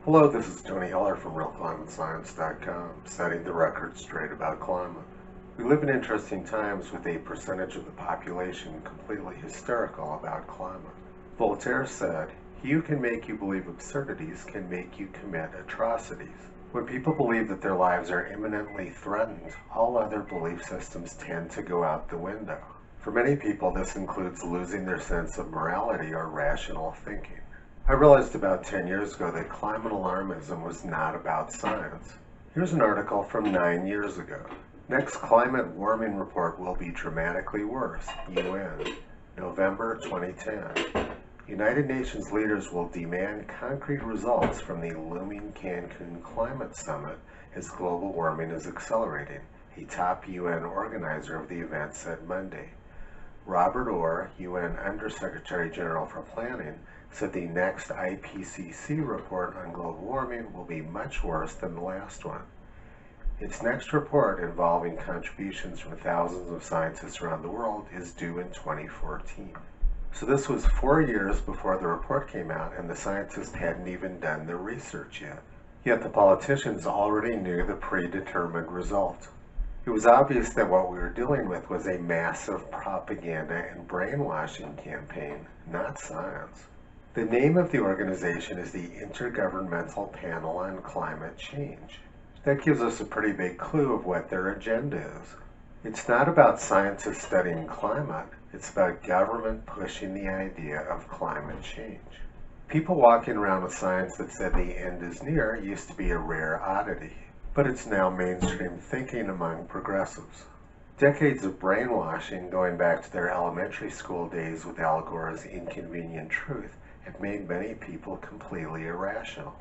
Hello, this is Tony Heller from RealClimateScience.com, setting the record straight about climate. We live in interesting times with a percentage of the population completely hysterical about climate. Voltaire said, "He who can make you believe absurdities can make you commit atrocities." When people believe that their lives are imminently threatened, all other belief systems tend to go out the window. For many people, this includes losing their sense of morality or rational thinking. I realized about 10 years ago that climate alarmism was not about science. Here's an article from 9 years ago. Next climate warming report will be dramatically worse. UN, November 2010. United Nations leaders will demand concrete results from the looming Cancun Climate Summit as global warming is accelerating, a top UN organizer of the event said Monday. Robert Orr, UN Undersecretary General for Planning, said the next IPCC report on global warming will be much worse than the last one. Its next report, involving contributions from thousands of scientists around the world, is due in 2014. So this was 4 years before the report came out, and the scientists hadn't even done their research yet. Yet the politicians already knew the predetermined result. It was obvious that what we were dealing with was a massive propaganda and brainwashing campaign, not science. The name of the organization is the Intergovernmental Panel on Climate Change. That gives us a pretty big clue of what their agenda is. It's not about scientists studying climate, it's about government pushing the idea of climate change. People walking around with signs that said the end is near used to be a rare oddity, but it's now mainstream thinking among progressives. Decades of brainwashing, going back to their elementary school days with Al Gore's Inconvenient Truth, have made many people completely irrational.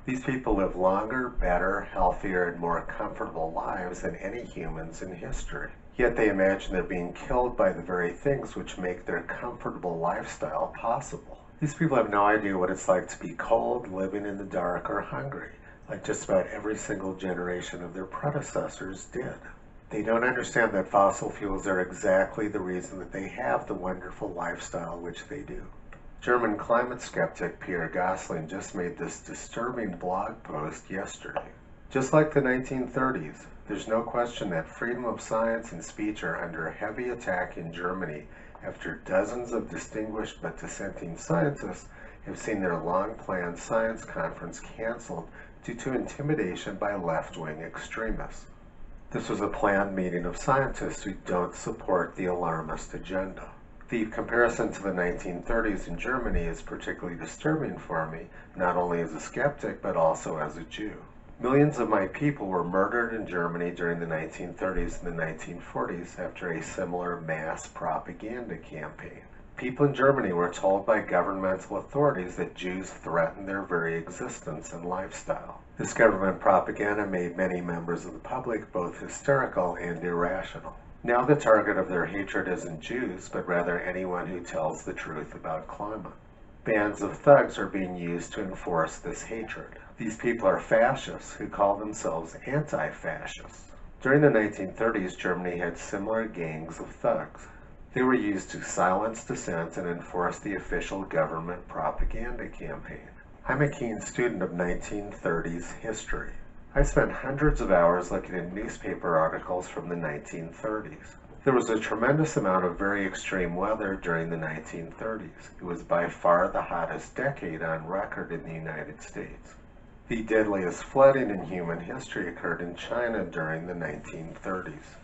These people live longer, better, healthier, and more comfortable lives than any humans in history. Yet they imagine they're being killed by the very things which make their comfortable lifestyle possible. These people have no idea what it's like to be cold, living in the dark, or hungry, like just about every single generation of their predecessors did. They don't understand that fossil fuels are exactly the reason that they have the wonderful lifestyle which they do. German climate skeptic Pierre Gosling just made this disturbing blog post yesterday. Just like the 1930s, there's no question that freedom of science and speech are under heavy attack in Germany after dozens of distinguished but dissenting scientists have seen their long-planned science conference canceled due to intimidation by left-wing extremists. This was a planned meeting of scientists who don't support the alarmist agenda. The comparison to the 1930s in Germany is particularly disturbing for me, not only as a skeptic, but also as a Jew. Millions of my people were murdered in Germany during the 1930s and the 1940s after a similar mass propaganda campaign. People in Germany were told by governmental authorities that Jews threatened their very existence and lifestyle. This government propaganda made many members of the public both hysterical and irrational. Now the target of their hatred isn't Jews, but rather anyone who tells the truth about climate. Bands of thugs are being used to enforce this hatred. These people are fascists who call themselves anti-fascists. During the 1930s, Germany had similar gangs of thugs. They were used to silence dissent and enforce the official government propaganda campaign. I'm a keen student of 1930s history. I spent hundreds of hours looking at newspaper articles from the 1930s. There was a tremendous amount of very extreme weather during the 1930s. It was by far the hottest decade on record in the United States. The deadliest flooding in human history occurred in China during the 1930s.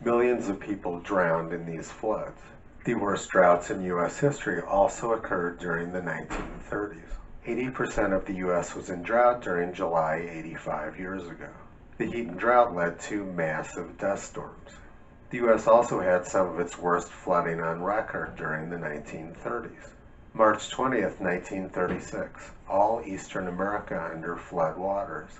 Millions of people drowned in these floods. The worst droughts in U.S. history also occurred during the 1930s. 80% of the U.S. was in drought during July 85 years ago. The heat and drought led to massive dust storms. The U.S. also had some of its worst flooding on record during the 1930s. March 20th, 1936, all Eastern America under flood waters.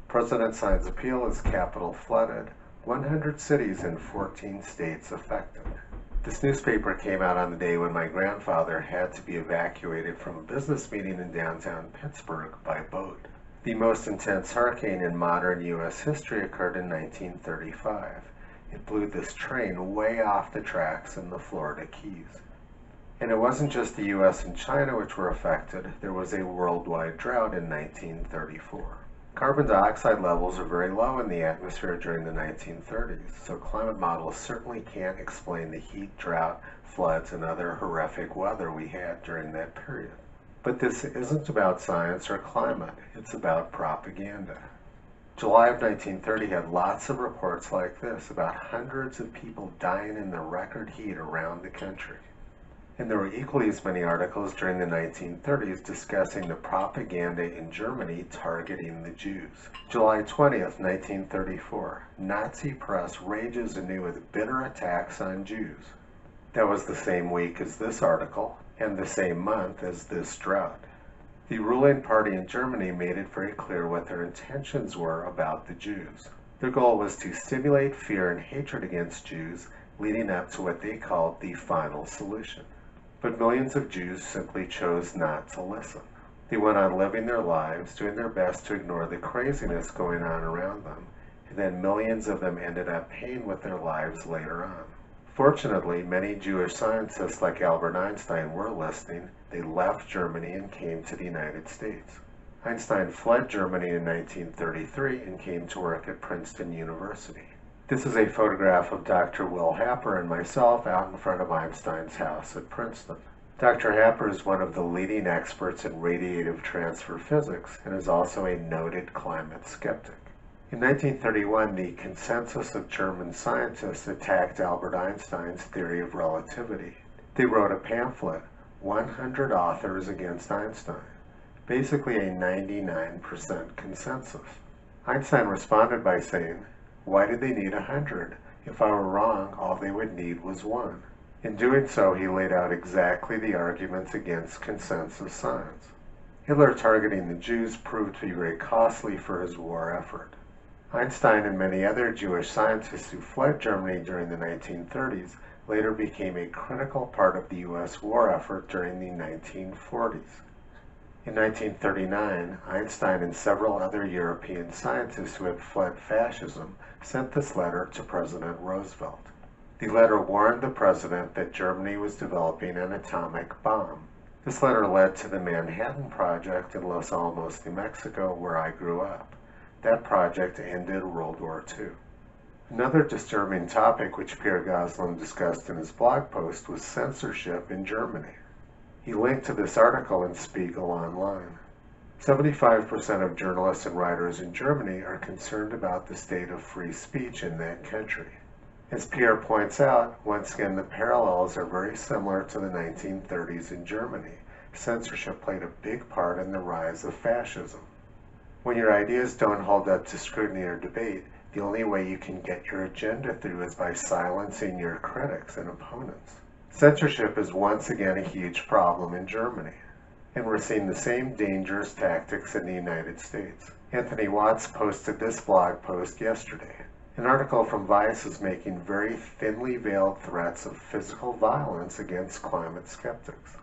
President signs appeal as capital flooded, 100 cities in 14 states affected. This newspaper came out on the day when my grandfather had to be evacuated from a business meeting in downtown Pittsburgh by boat. The most intense hurricane in modern U.S. history occurred in 1935. It blew this train way off the tracks in the Florida Keys. And it wasn't just the US and China which were affected, there was a worldwide drought in 1934. Carbon dioxide levels are very low in the atmosphere during the 1930s, so climate models certainly can't explain the heat, drought, floods, and other horrific weather we had during that period. But this isn't about science or climate, it's about propaganda. July of 1930 had lots of reports like this about hundreds of people dying in the record heat around the country. And there were equally as many articles during the 1930s discussing the propaganda in Germany targeting the Jews. July 20th, 1934, Nazi press rages anew with bitter attacks on Jews. That was the same week as this article, and the same month as this drought. The ruling party in Germany made it very clear what their intentions were about the Jews. Their goal was to stimulate fear and hatred against Jews, leading up to what they called the final solution. But millions of Jews simply chose not to listen. They went on living their lives, doing their best to ignore the craziness going on around them, and then millions of them ended up paying with their lives later on. Fortunately, many Jewish scientists like Albert Einstein were listening. They left Germany and came to the United States. Einstein fled Germany in 1933 and came to work at Princeton University. This is a photograph of Dr. Will Happer and myself out in front of Einstein's house at Princeton. Dr. Happer is one of the leading experts in radiative transfer physics and is also a noted climate skeptic. In 1931, the consensus of German scientists attacked Albert Einstein's theory of relativity. They wrote a pamphlet, 100 Authors Against Einstein, basically a 99% consensus. Einstein responded by saying, "Why did they need 100? If I were wrong, all they would need was one." In doing so, he laid out exactly the arguments against consensus science. Hitler targeting the Jews proved to be very costly for his war effort. Einstein and many other Jewish scientists who fled Germany during the 1930s later became a critical part of the US war effort during the 1940s. In 1939, Einstein and several other European scientists who had fled fascism sent this letter to President Roosevelt. The letter warned the president that Germany was developing an atomic bomb. This letter led to the Manhattan Project in Los Alamos, New Mexico, where I grew up. That project ended World War II. Another disturbing topic which Pierre Gosselin discussed in his blog post was censorship in Germany. He linked to this article in Spiegel Online. 75% of journalists and writers in Germany are concerned about the state of free speech in that country. As Pierre points out, once again the parallels are very similar to the 1930s in Germany. Censorship played a big part in the rise of fascism. When your ideas don't hold up to scrutiny or debate, the only way you can get your agenda through is by silencing your critics and opponents. Censorship is once again a huge problem in Germany, and we're seeing the same dangerous tactics in the United States. Anthony Watts posted this blog post yesterday. An article from Vice is making very thinly veiled threats of physical violence against climate skeptics.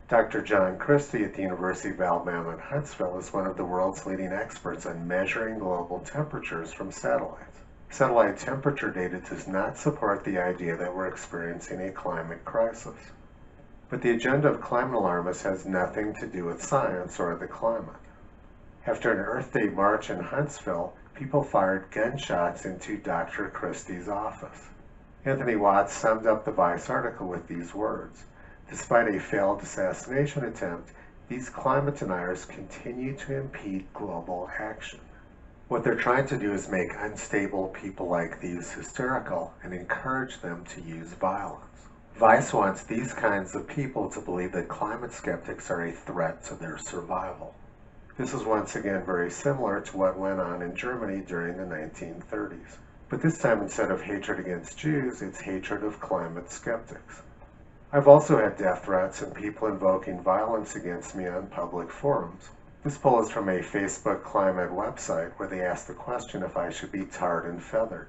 Dr. John Christie at the University of Alabama at Huntsville is one of the world's leading experts on measuring global temperatures from satellites. Satellite temperature data does not support the idea that we're experiencing a climate crisis. But the agenda of climate alarmists has nothing to do with science or the climate. After an Earth Day march in Huntsville, people fired gunshots into Dr. Christie's office. Anthony Watts summed up the Vice article with these words: "Despite a failed assassination attempt, these climate deniers continue to impede global action." What they're trying to do is make unstable people like these hysterical and encourage them to use violence. Vice wants these kinds of people to believe that climate skeptics are a threat to their survival. This is once again very similar to what went on in Germany during the 1930s. But this time, instead of hatred against Jews, it's hatred of climate skeptics. I've also had death threats and people invoking violence against me on public forums. This poll is from a Facebook climate website where they asked the question if I should be tarred and feathered.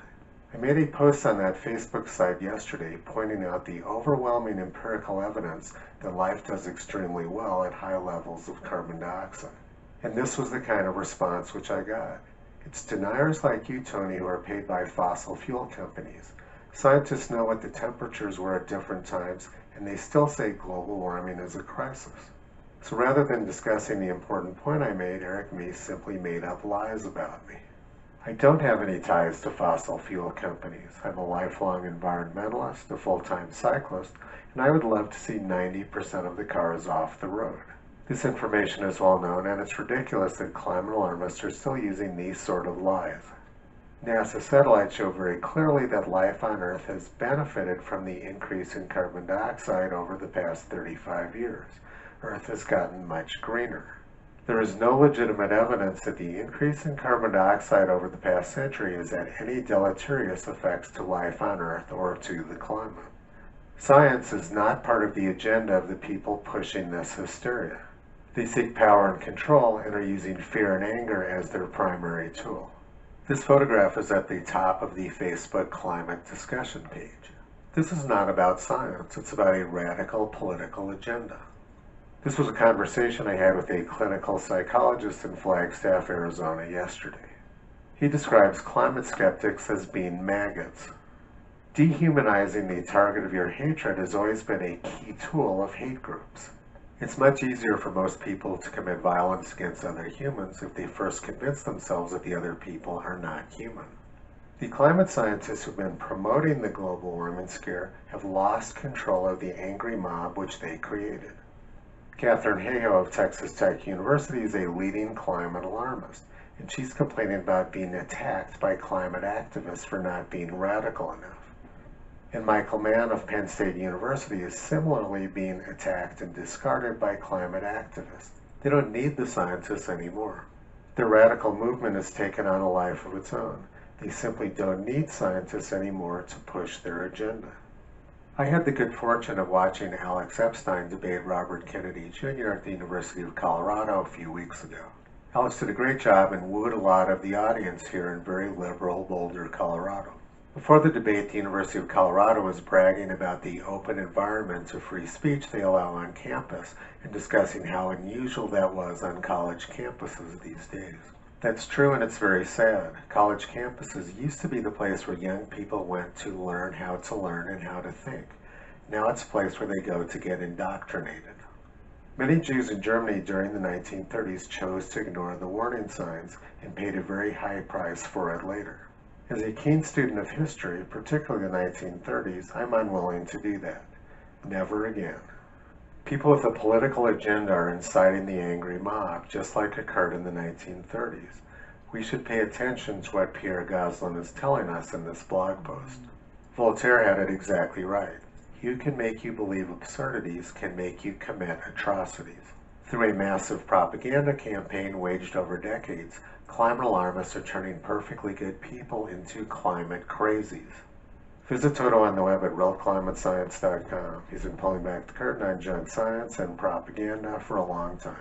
I made a post on that Facebook site yesterday pointing out the overwhelming empirical evidence that life does extremely well at high levels of carbon dioxide. And this was the kind of response which I got. It's deniers like you, Tony, who are paid by fossil fuel companies. Scientists know what the temperatures were at different times, and they still say global warming is a crisis. So rather than discussing the important point I made, Eric Meese simply made up lies about me. I don't have any ties to fossil fuel companies. I'm a lifelong environmentalist, a full-time cyclist, and I would love to see 90% of the cars off the road. This information is well known, and it's ridiculous that climate alarmists are still using these sort of lies. NASA satellites show very clearly that life on Earth has benefited from the increase in carbon dioxide over the past 35 years. Earth has gotten much greener. There is no legitimate evidence that the increase in carbon dioxide over the past century has had any deleterious effects to life on Earth or to the climate. Science is not part of the agenda of the people pushing this hysteria. They seek power and control and are using fear and anger as their primary tool. This photograph is at the top of the Facebook climate discussion page. This is not about science, it's about a radical political agenda. This was a conversation I had with a clinical psychologist in Flagstaff, Arizona yesterday. He describes climate skeptics as being maggots. Dehumanizing the target of your hatred has always been a key tool of hate groups. It's much easier for most people to commit violence against other humans if they first convince themselves that the other people are not human. The climate scientists who've been promoting the global warming scare have lost control of the angry mob which they created. Catherine Hayhoe of Texas Tech University is a leading climate alarmist, and she's complaining about being attacked by climate activists for not being radical enough. And Michael Mann of Penn State University is similarly being attacked and discarded by climate activists. They don't need the scientists anymore. Their radical movement has taken on a life of its own. They simply don't need scientists anymore to push their agenda. I had the good fortune of watching Alex Epstein debate Robert Kennedy Jr. at the University of Colorado a few weeks ago. Alex did a great job and wooed a lot of the audience here in very liberal Boulder, Colorado. Before the debate, the University of Colorado was bragging about the open environment of free speech they allow on campus and discussing how unusual that was on college campuses these days. That's true, and it's very sad. College campuses used to be the place where young people went to learn and how to think. Now it's a place where they go to get indoctrinated. Many Jews in Germany during the 1930s chose to ignore the warning signs and paid a very high price for it later. As a keen student of history, particularly the 1930s, I'm unwilling to do that. Never again. People with a political agenda are inciting the angry mob, just like occurred in the 1930s. We should pay attention to what Pierre Goslin is telling us in this blog post. Voltaire had it exactly right. He who can make you believe absurdities can make you commit atrocities. Through a massive propaganda campaign waged over decades, climate alarmists are turning perfectly good people into climate crazies. Visit Toto on the web at realclimatescience.com. He's been pulling back the curtain on junk science and propaganda for a long time.